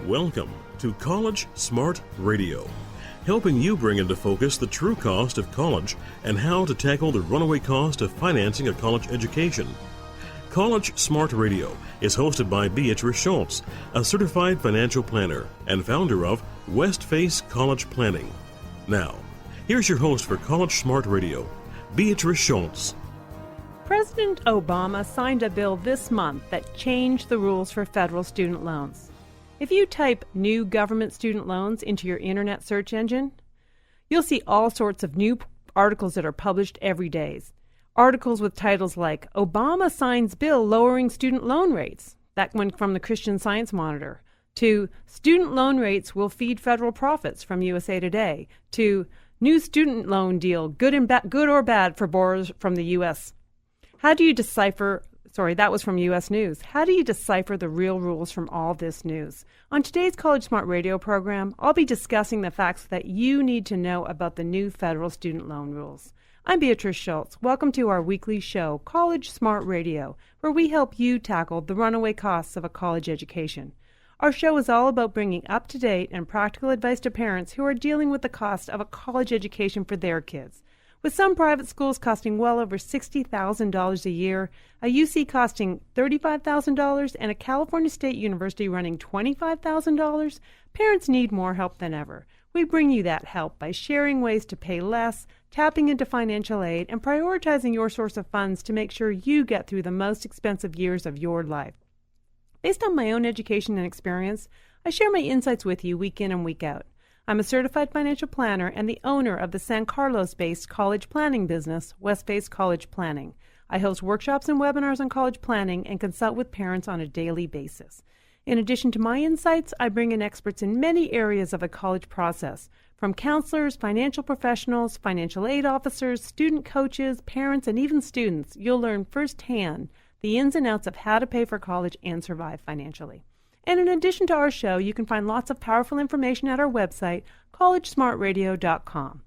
Welcome to College Smart Radio, helping you bring into focus the true cost of college and how to tackle the runaway cost of financing a college education. College Smart Radio is hosted by Beatrice Schultz, a certified financial planner and founder of Westface College Planning. Now, here's your host for College Smart Radio, Beatrice Schultz. President Obama signed a bill this month that changed the rules for federal student loans. If you type new government student loans into your internet search engine, you'll see all sorts of new articles that are published every day. Articles with titles like Obama signs bill lowering student loan rates. That went from the Christian Science Monitor. To student loan rates will feed federal profits from USA Today. To new student loan deal, good or bad for borrowers from the U.S. How do you decipher, that was from U.S. News. How do you decipher the real rules from all this news? On today's College Smart Radio program, I'll be discussing the facts that you need to know about the new federal student loan rules. I'm Beatrice Schultz. Welcome to our weekly show, College Smart Radio, where we help you tackle the runaway costs of a college education. Our show is all about bringing up-to-date and practical advice to parents who are dealing with the cost of a college education for their kids. With some private schools costing well over $60,000 a year, a UC costing $35,000, and a California State University running $25,000, parents need more help than ever. We bring you that help by sharing ways to pay less, tapping into financial aid, and prioritizing your source of funds to make sure you get through the most expensive years of your life. Based on my own education and experience, I share my insights with you week in and week out. I'm a certified financial planner and the owner of the San Carlos-based college planning business, Westface College Planning. I host workshops and webinars on college planning and consult with parents on a daily basis. In addition to my insights, I bring in experts in many areas of a college process, from counselors, financial professionals, financial aid officers, student coaches, parents, and even students. You'll learn firsthand the ins and outs of how to pay for college and survive financially. And in addition to our show, you can find lots of powerful information at our website, collegesmartradio.com.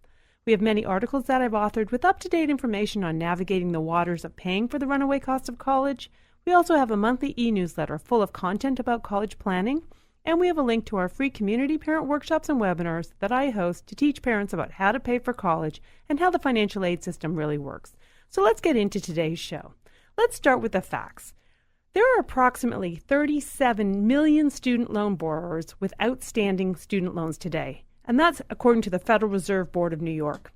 We have many articles that I've authored with up-to-date information on navigating the waters of paying for the runaway cost of college. We also have a monthly e-newsletter full of content about college planning, and we have a link to our free community parent workshops and webinars that I host to teach parents about how to pay for college and how the financial aid system really works. So let's get into today's show. Let's start with the facts. There are approximately 37 million student loan borrowers with outstanding student loans today, and that's according to the Federal Reserve Board of New York.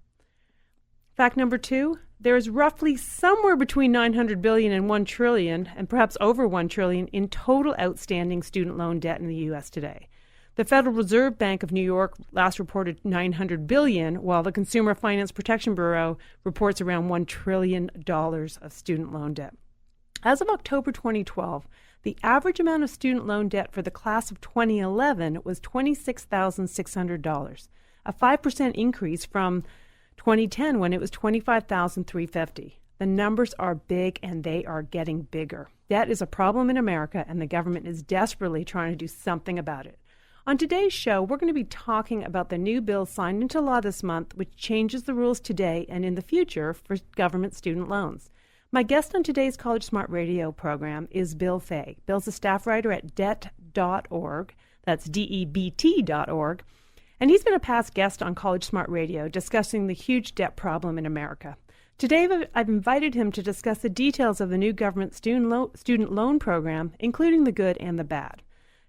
Fact number 2, there is roughly somewhere between $900 billion and $1 trillion, and perhaps over $1 trillion, in total outstanding student loan debt in the U.S. today. The Federal Reserve Bank of New York last reported $900 billion, while the Consumer Finance Protection Bureau reports around $1 trillion of student loan debt. As of October 2012, the average amount of student loan debt for the class of 2011 was $26,600, a 5% increase from 2010 when it was $25,350. The numbers are big and they are getting bigger. Debt is a problem in America and the government is desperately trying to do something about it. On today's show, we're going to be talking about the new bill signed into law this month, which changes the rules today and in the future for government student loans. My guest on today's College Smart Radio program is Bill Faye. Bill's a staff writer at debt.org, that's DEBT.org, and he's been a past guest on College Smart Radio discussing the huge debt problem in America. Today, I've invited him to discuss the details of the new government student loan program, including the good and the bad.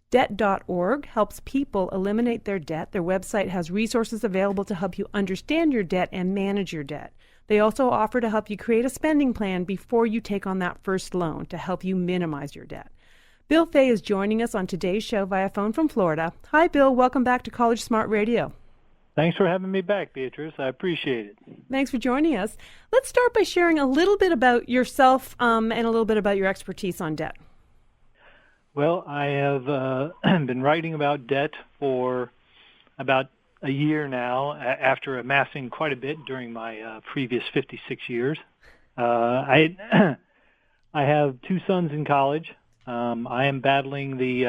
Debt.org helps people eliminate their debt. Their website has resources available to help you understand your debt and manage your debt. They also offer to help you create a spending plan before you take on that first loan to help you minimize your debt. Bill Faye is joining us on today's show via phone from Florida. Hi, Bill. Welcome back to College Smart Radio. Thanks for having me back, Beatrice. I appreciate it. Thanks for joining us. Let's start by sharing a little bit about yourself and a little bit about your expertise on debt. Well, I have been writing about debt for about a year now, after amassing quite a bit during my previous 56 years. I have 2 sons in college. I am battling the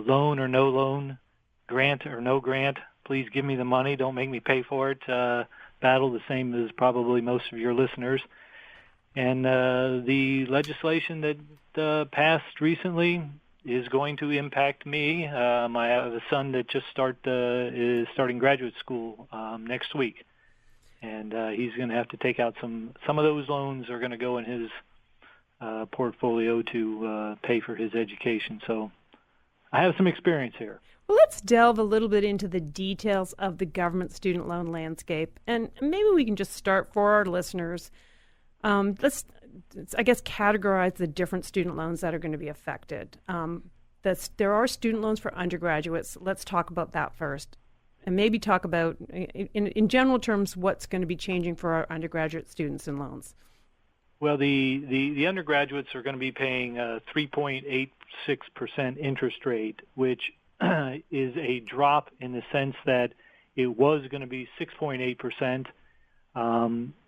loan or no loan, grant or no grant. Please give me the money. Don't make me pay for it. Battle the same as probably most of your listeners. And the legislation that passed recently is going to impact me. I have a son that just is starting graduate school next week, and he's going to have to take out some of those loans are going to go in his portfolio to pay for his education. So I have some experience here. Well, let's delve a little bit into the details of the government student loan landscape, and maybe we can just start for our listeners. Let's, I guess, categorize the different student loans that are going to be affected. There are student loans for undergraduates. Let's talk about that first, and maybe talk about, in general terms, what's going to be changing for our undergraduate students and loans. Well, the undergraduates are going to be paying a 3.86% interest rate, which is a drop in the sense that it was going to be 6.8%,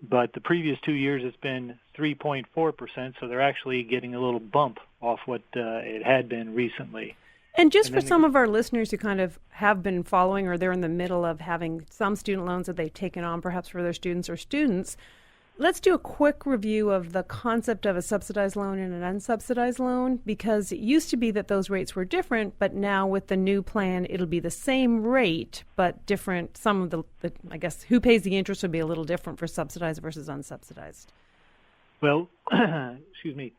but the previous 2 years it's been 3.4%, so they're actually getting a little bump off what it had been recently. And just for some of our listeners who kind of have been following, or they're in the middle of having some student loans that they've taken on perhaps for their students or students, let's do a quick review of the concept of a subsidized loan and an unsubsidized loan, because it used to be that those rates were different, but now with the new plan, it'll be the same rate, but different. Some of the I guess, who pays the interest would be a little different for subsidized versus unsubsidized. Well, excuse me.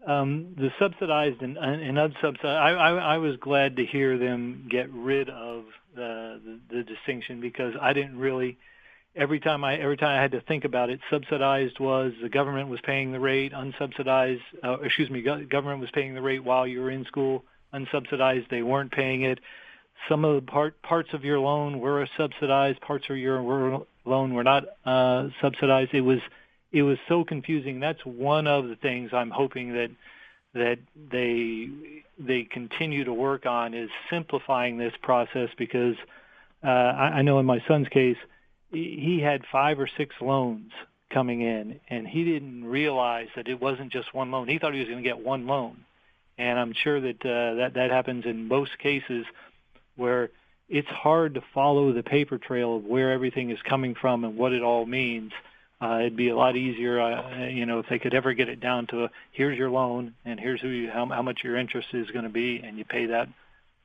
The subsidized and unsubsidized, I was glad to hear them get rid of the distinction, because I didn't really. Every time I had to think about it, subsidized was the government was paying the rate, unsubsidized, government was paying the rate while you were in school, unsubsidized, they weren't paying it. Some of the parts of your loan were subsidized, parts of your loan were not subsidized. It was so confusing. That's one of the things I'm hoping that they continue to work on, is simplifying this process, because I know in my son's case, he had 5 or 6 loans coming in, and he didn't realize that it wasn't just one loan. He thought he was going to get one loan, and I'm sure that that happens in most cases, where it's hard to follow the paper trail of where everything is coming from and what it all means. It'd be a lot easier, if they could ever get it down to here's your loan and here's how much your interest is going to be, and you pay that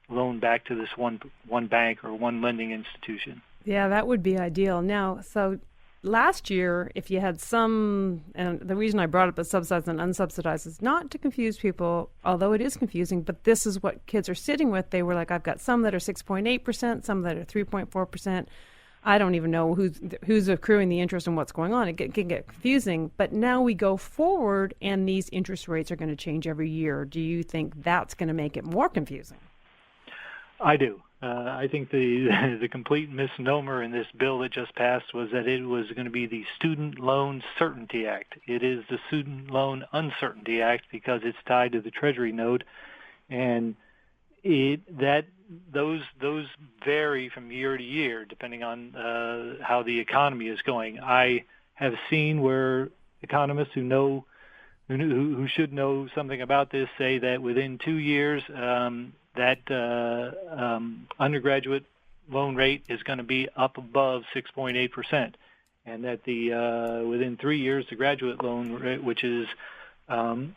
loan back to this one bank or one lending institution. Yeah, that would be ideal. Now, so last year, if you had some, and the reason I brought up the subsidized and unsubsidized is not to confuse people, although it is confusing, but this is what kids are sitting with. They were like, I've got some that are 6.8%, some that are 3.4%. I don't even know who's accruing the interest and what's going on. It can get confusing. But now we go forward, and these interest rates are going to change every year. Do you think that's going to make it more confusing? I do. I think the complete misnomer in this bill that just passed was that it was going to be the Student Loan Certainty Act. It is the Student Loan Uncertainty Act, because it's tied to the Treasury note, and those vary from year to year depending on how the economy is going. I have seen where economists who should know something about this say that within 2 years that undergraduate loan rate is going to be up above 6.8%, and that within 3 years the graduate loan rate, which is is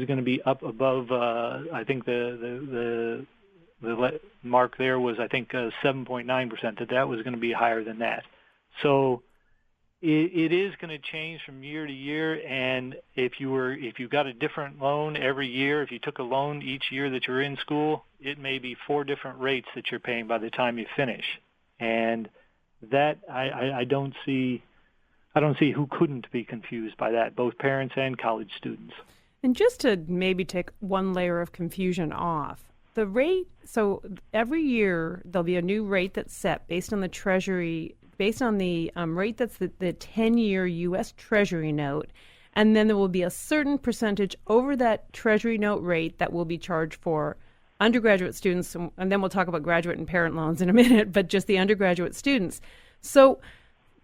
going to be up above. I think the mark there was 7.9%. That was going to be higher than that. So it is going to change from year to year, and if you got a different loan every year, if you took a loan each year that you're in school, it may be 4 different rates that you're paying by the time you finish, and that I don't see who couldn't be confused by that, both parents and college students. And just to maybe take one layer of confusion off, the rate, so every year there'll be a new rate that's set based on the Treasury, based on the rate that's the 10-year U.S. Treasury note, and then there will be a certain percentage over that Treasury note rate that will be charged for undergraduate students, and then we'll talk about graduate and parent loans in a minute, but just the undergraduate students. So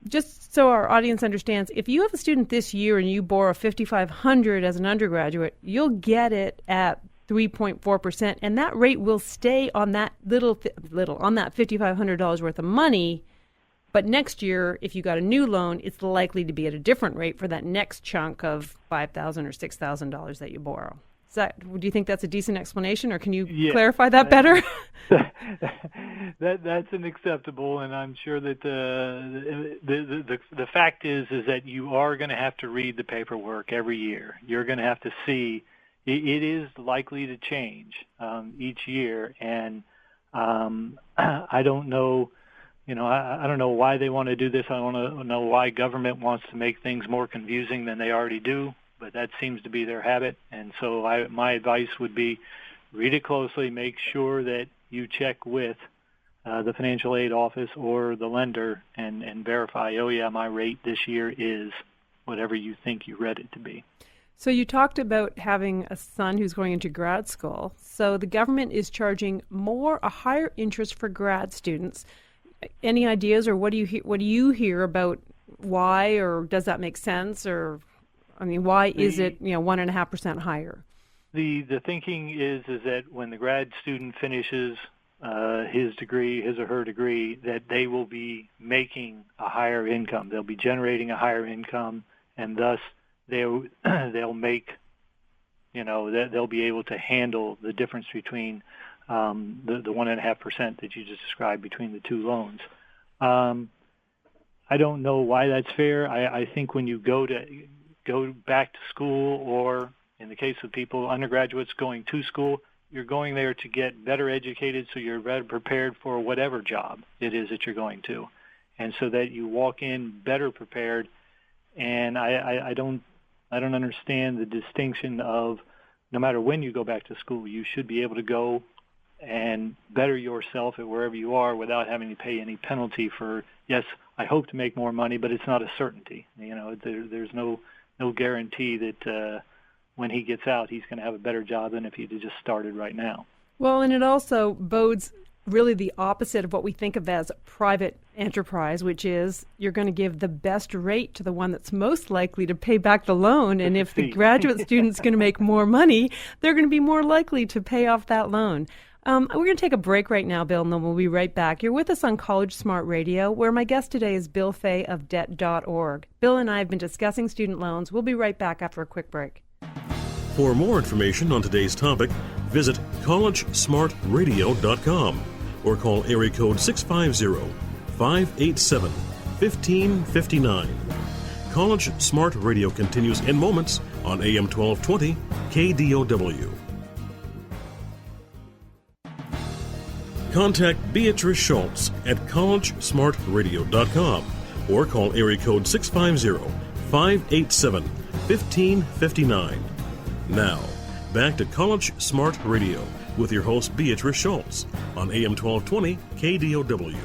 just so our audience understands, if you have a student this year and you borrow $5,500 as an undergraduate, you'll get it at 3.4%, and that rate will stay on that on that $5,500 worth of money. But next year, if you got a new loan, it's likely to be at a different rate for that next chunk of $5,000 or $6,000 that you borrow. Do you think that's a decent explanation, or can you Yeah, clarify that better? that's unacceptable, and I'm sure that the fact is that you are going to have to read the paperwork every year. You're going to have to see it is likely to change each year, and I don't know. I don't know why they want to do this. I don't know why government wants to make things more confusing than they already do, but that seems to be their habit. And so my advice would be read it closely, make sure that you check with the financial aid office or the lender and verify, oh, yeah, my rate this year is whatever you think you read it to be. So you talked about having a son who's going into grad school. So the government is charging a higher interest for grad students. Any ideas, or what do you hear about why, or does that make sense, or why is it 1.5% higher? The thinking is that when the grad student finishes his or her degree, that they will be making a higher income. They'll be generating a higher income, and thus they'll make they'll be able to handle the difference between the 1.5% that you just described between the two loans. I don't know why that's fair. I think when you go back to school, or in the case of people, undergraduates going to school, you're going there to get better educated so you're better prepared for whatever job it is that you're going to, and so that you walk in better prepared. And I don't understand the distinction of no matter when you go back to school, you should be able to go and better yourself at wherever you are without having to pay any penalty for, yes, I hope to make more money, but it's not a certainty. There's no guarantee that when he gets out, he's going to have a better job than if he'd just started right now. Well, and it also bodes really the opposite of what we think of as private enterprise, which is you're going to give the best rate to the one that's most likely to pay back the loan. And if the graduate student's going to make more money, they're going to be more likely to pay off that loan. We're going to take a break right now, Bill, and then we'll be right back. You're with us on College Smart Radio, where my guest today is Bill Faye of Debt.org. Bill and I have been discussing student loans. We'll be right back after a quick break. For more information on today's topic, visit collegesmartradio.com or call area code 650-587-1559. College Smart Radio continues in moments on AM 1220 KDOW. Contact Beatrice Schultz at collegesmartradio.com or call area code 650-587-1559. Now, back to College Smart Radio with your host Beatrice Schultz on AM 1220 KDOW.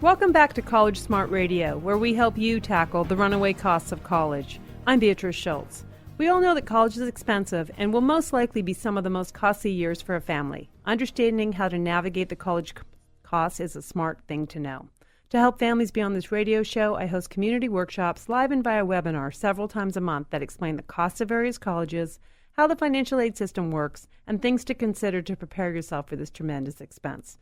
Welcome back to College Smart Radio, where we help you tackle the runaway costs of college. I'm Beatrice Schultz. We all know that college is expensive and will most likely be some of the most costly years for a family. Understanding how to navigate the college costs is a smart thing to know. To help families be on this radio show, I host community workshops live and via webinar several times a month that explain the costs of various colleges, how the financial aid system works, and things to consider to prepare yourself for this tremendous expense.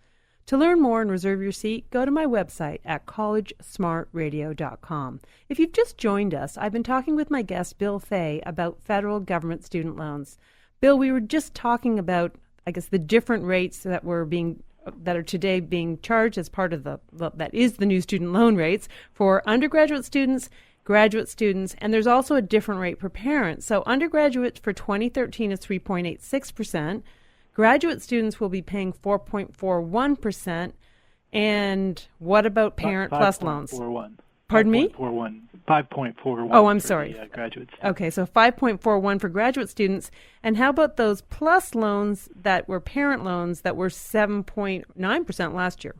To learn more and reserve your seat, go to my website at collegesmartradio.com. If you've just joined us, I've been talking with my guest, Bill Faye, about federal government student loans. Bill, we were just talking about, the different rates that are today being charged as part of that is the new student loan rates for undergraduate students, graduate students, and there's also a different rate per parent. So undergraduate for 2013 is 3.86%. Graduate students will be paying 4.41%. And what about parent plus loans? 5.41. Pardon me? 5.41. Oh, I'm sorry. Graduate students. Okay, so 5.41 for graduate students. And how about those plus loans that were parent loans that were 7.9% last year?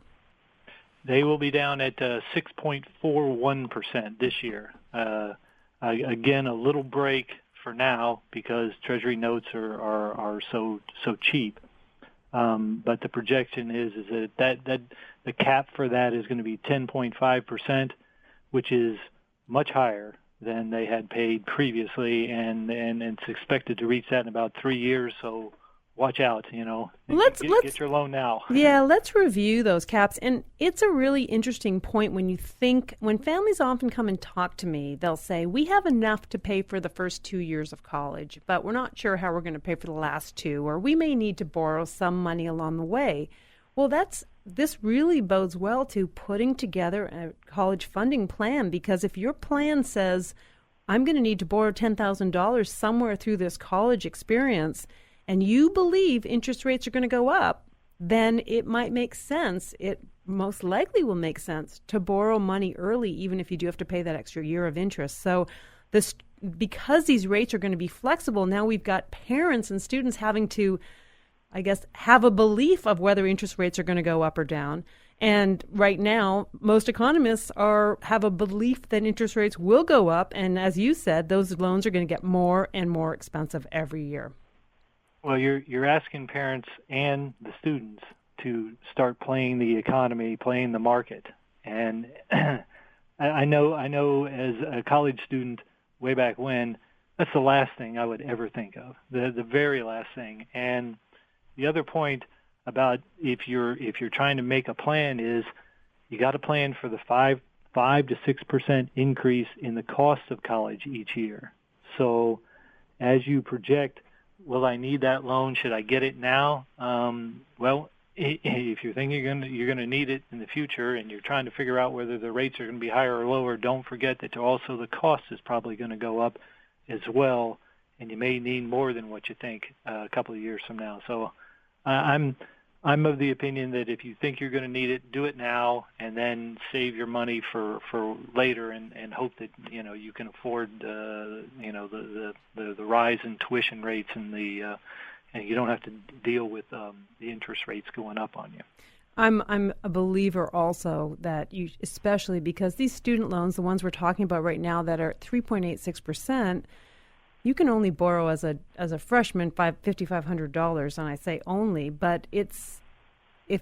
They will be down at 6.41% this year. Again, a little break for now because Treasury notes are so cheap. But the projection is that the cap for that is going to be 10.5%, which is much higher than they had paid previously, and it's expected to reach that in about 3 years. So watch out, get your loan now. Yeah, let's review those caps. And it's a really interesting point when families often come and talk to me, they'll say, we have enough to pay for the first 2 years of college, but we're not sure how we're going to pay for the last 2, or we may need to borrow some money along the way. Well, this really bodes well to putting together a college funding plan, because if your plan says, I'm going to need to borrow $10,000 somewhere through this college experience, and you believe interest rates are going to go up, then it might make sense. It most likely will make sense to borrow money early, even if you do have to pay that extra year of interest. So because these rates are going to be flexible, now we've got parents and students having to, I guess, have a belief of whether interest rates are going to go up or down. And right now, most economists have a belief that interest rates will go up. And as you said, those loans are going to get more and more expensive every year. Well, you're asking parents and the students to start playing the economy, playing the market. And I know as a college student way back when, that's the last thing I would ever think of, the very last thing. And the other point about if you're trying to make a plan is you got to plan for the 5 to 6% increase in the cost of college each year. So as you project, will I need that loan? Should I get it now? Well, if you're thinking you're going to need it in the future, and you're trying to figure out whether the rates are going to be higher or lower, don't forget that also the cost is probably going to go up as well, and you may need more than what you think a couple of years from now. So I'm of the opinion that if you think you're going to need it, do it now, and then save your money for later, and hope that you can afford the rise in tuition rates and and you don't have to deal with the interest rates going up on you. I'm a believer also that especially because these student loans, the ones we're talking about right now that are 3.86%, you can only borrow as a freshman $5,500, and I say only, but if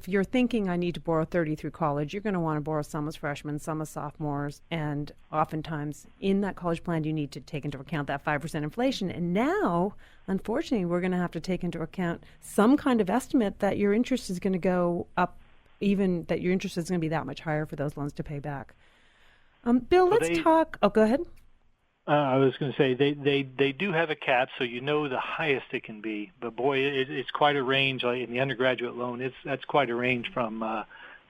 you're thinking I need to borrow 30 through college, you're going to want to borrow some as freshmen, some as sophomores, and oftentimes in that college plan you need to take into account that 5% inflation. And now, unfortunately, we're going to have to take into account some kind of estimate that your interest is going to go up, even that your interest is going to be that much higher for those loans to pay back. Bill, let's talk. Oh, go ahead. I was going to say they do have a cap, so the highest it can be. But boy, it's quite a range. In the undergraduate loan, that's quite a range from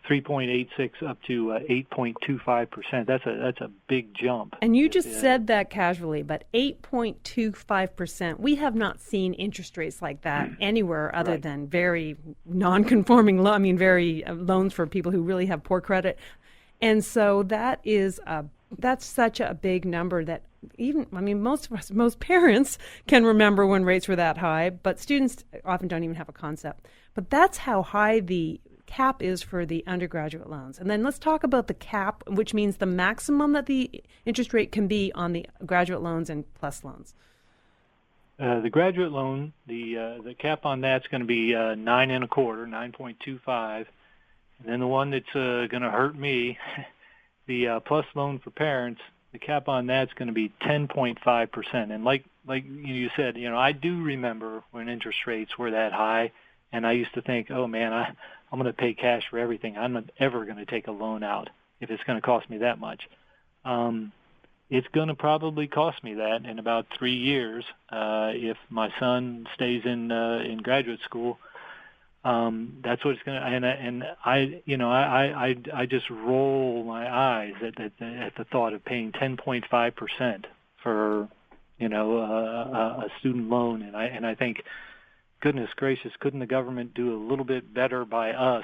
3.86 up to 8.25%. That's a big jump. And you just said that casually, but 8.25%. We have not seen interest rates like that anywhere other than very non-conforming very loans for people who really have poor credit. And so that's such a big number that most parents can remember when rates were that high, but students often don't even have a concept. But that's how high the cap is for the undergraduate loans. And then let's talk about the cap, which means the maximum that the interest rate can be on the graduate loans and plus loans. The graduate loan, the cap on that's going to be 9.25, and then the one that's going to hurt me, the plus loan for parents, the cap on that's going to be 10.5%. And like you said, I do remember when interest rates were that high, and I used to think, oh man, I'm going to pay cash for everything. I'm not ever going to take a loan out if it's going to cost me that much. It's going to probably cost me that in about 3 years if my son stays in graduate school. That's what it's going to, and I just roll my eyes at the thought of paying 10.5% for a student loan, and I think, goodness gracious, couldn't the government do a little bit better by us,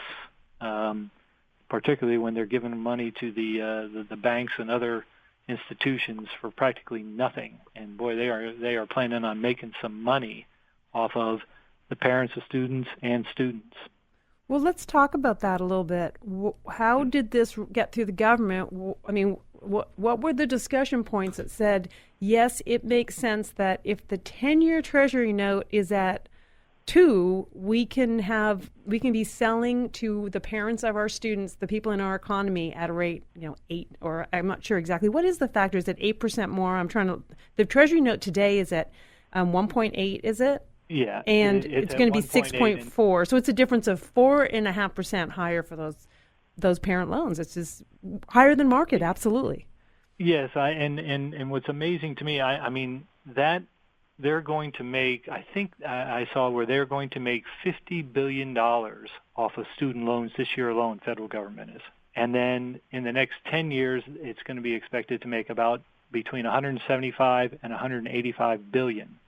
particularly when they're giving money to the banks and other institutions for practically nothing? And boy, they are planning on making some money off of the parents of students and students. Well, let's talk about that a little bit. How did this get through the government? What were the discussion points that said, yes, it makes sense that if the 10-year Treasury note is at 2, we can be selling to the parents of our students, the people in our economy, at a rate, 8, or I'm not sure exactly. What is the factor? Is it 8% more? The Treasury note today is at 1.8, is it? Yeah, and it's it's at going to be 1.8, 6.4. So it's a difference of 4.5% higher for those parent loans. It's just higher than market, absolutely. Yes, and what's amazing to me, I mean that they're going to make. I think I saw where they're going to make $50 billion off of student loans this year alone. Federal government is, and then in the next 10 years, it's going to be expected to make about between 175 and 185 billion.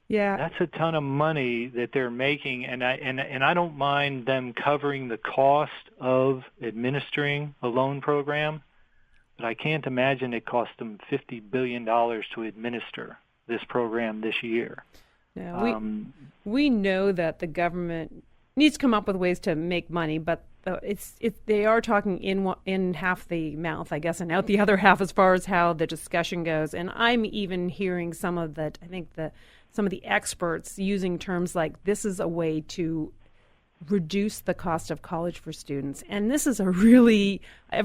Yeah, That's a ton of money that they're making, and I don't mind them covering the cost of administering a loan program, but I can't imagine it cost them $50 billion to administer this program this year. Now, we know that the government needs to come up with ways to make money, but they are talking in half the mouth, I guess, and out the other half as far as how the discussion goes. And I'm even hearing some of the experts using terms like this is a way to reduce the cost of college for students. And this is every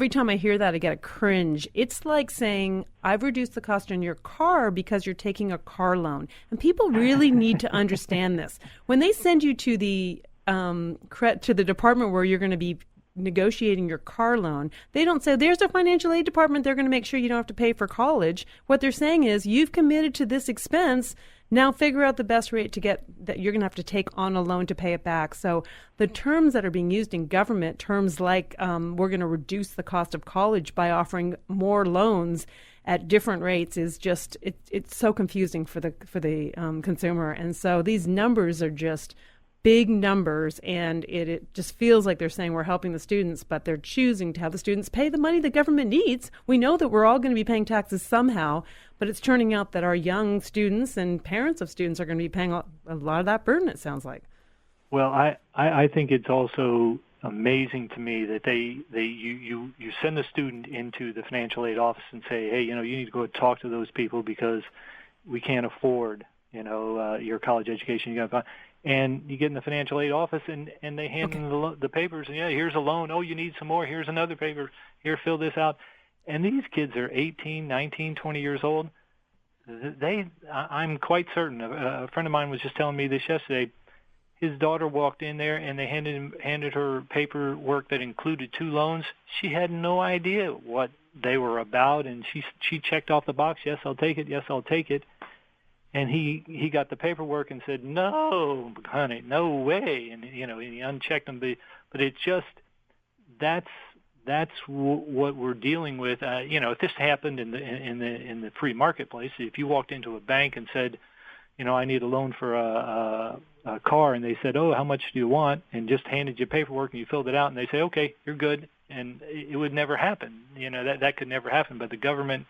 time I hear that, I get a cringe. It's like saying, I've reduced the cost on your car because you're taking a car loan. And people really need to understand this. When they send you to the department where you're going to be negotiating your car loan, they don't say, there's a financial aid department, they're going to make sure you don't have to pay for college. What they're saying is, you've committed to this expense, now figure out the best rate to get that you're going to have to take on a loan to pay it back. So the terms that are being used in government, terms like we're going to reduce the cost of college by offering more loans at different rates, is just it's so confusing for the consumer. And so these numbers are just big numbers, and it just feels like they're saying we're helping the students, but they're choosing to have the students pay the money the government needs. We know that we're all going to be paying taxes somehow, but it's turning out that our young students and parents of students are going to be paying a lot of that burden, it sounds like. Well, I think it's also amazing to me that you send the student into the financial aid office and say, hey, you need to go talk to those people because we can't afford, your college education. And you get in the financial aid office, and they hand them the papers, and here's a loan. Oh, you need some more. Here's another paper. Here, fill this out. And these kids are 18, 19, 20 years old. I'm quite certain. A friend of mine was just telling me this yesterday. His daughter walked in there, and they handed her paperwork that included 2 loans. She had no idea what they were about, and she checked off the box. Yes, I'll take it. Yes, I'll take it. And he got the paperwork and said, no, honey, no way. And, he unchecked them. But it's just, that's what we're dealing with. If this happened in the free marketplace, if you walked into a bank and said, I need a loan for a car, and they said, oh, how much do you want? And just handed you paperwork and you filled it out, and they say, okay, you're good. And it would never happen. That could never happen. But the government,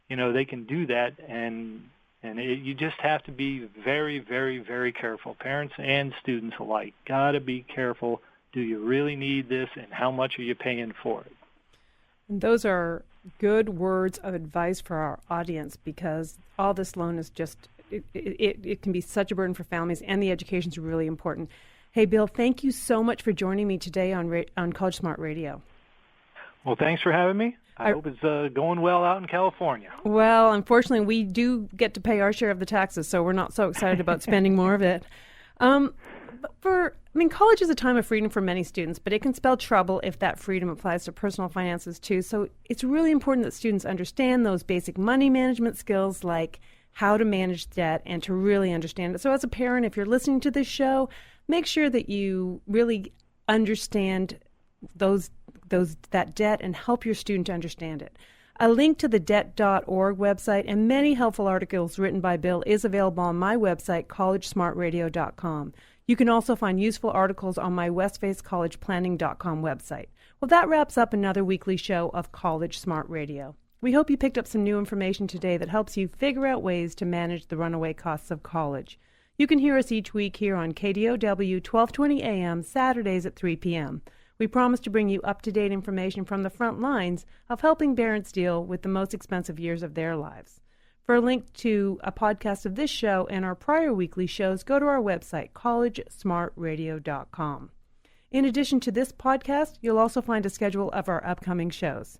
they can do that, and you just have to be very, very, very careful. Parents and students alike got to be careful. Do you really need this, and how much are you paying for it? And those are good words of advice for our audience, because all this loan is just, it can be such a burden for families, and the education is really important. Hey, Bill, thank you so much for joining me today on College Smart Radio. Well, thanks for having me. I hope it's going well out in California. Well, unfortunately, we do get to pay our share of the taxes, so we're not so excited about spending more of it. College is a time of freedom for many students, but it can spell trouble if that freedom applies to personal finances too. So it's really important that students understand those basic money management skills, like how to manage debt and to really understand it. So as a parent, if you're listening to this show, make sure that you really understand that debt and help your student to understand it. A link to the debt.org website and many helpful articles written by Bill is available on my website, collegesmartradio.com. You can also find useful articles on my westfacecollegeplanning.com website. Well, that wraps up another weekly show of College Smart Radio. We hope you picked up some new information today that helps you figure out ways to manage the runaway costs of college. You can hear us each week here on KDOW 1220 AM, Saturdays at 3 p.m. We promise to bring you up-to-date information from the front lines of helping parents deal with the most expensive years of their lives. For a link to a podcast of this show and our prior weekly shows, go to our website, collegesmartradio.com. In addition to this podcast, you'll also find a schedule of our upcoming shows.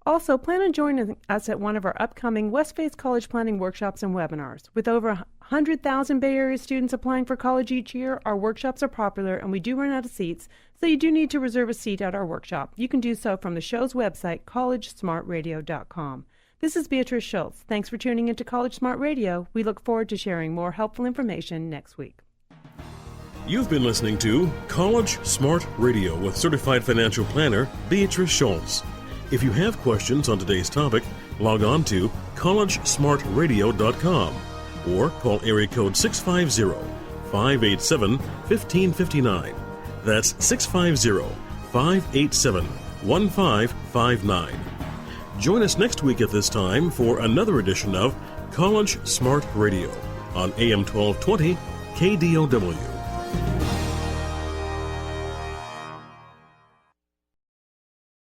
Also, plan on joining us at one of our upcoming Westface College Planning workshops and webinars. With over 100,000 Bay Area students applying for college each year, our workshops are popular and we do run out of seats, so you do need to reserve a seat at our workshop. You can do so from the show's website, collegesmartradio.com. This is Beatrice Schultz. Thanks for tuning into College Smart Radio. We look forward to sharing more helpful information next week. You've been listening to College Smart Radio with certified financial planner Beatrice Schultz. If you have questions on today's topic, log on to collegesmartradio.com or call area code 650-587-1559. That's 650-587-1559. Join us next week at this time for another edition of College Smart Radio on AM 1220 KDOW.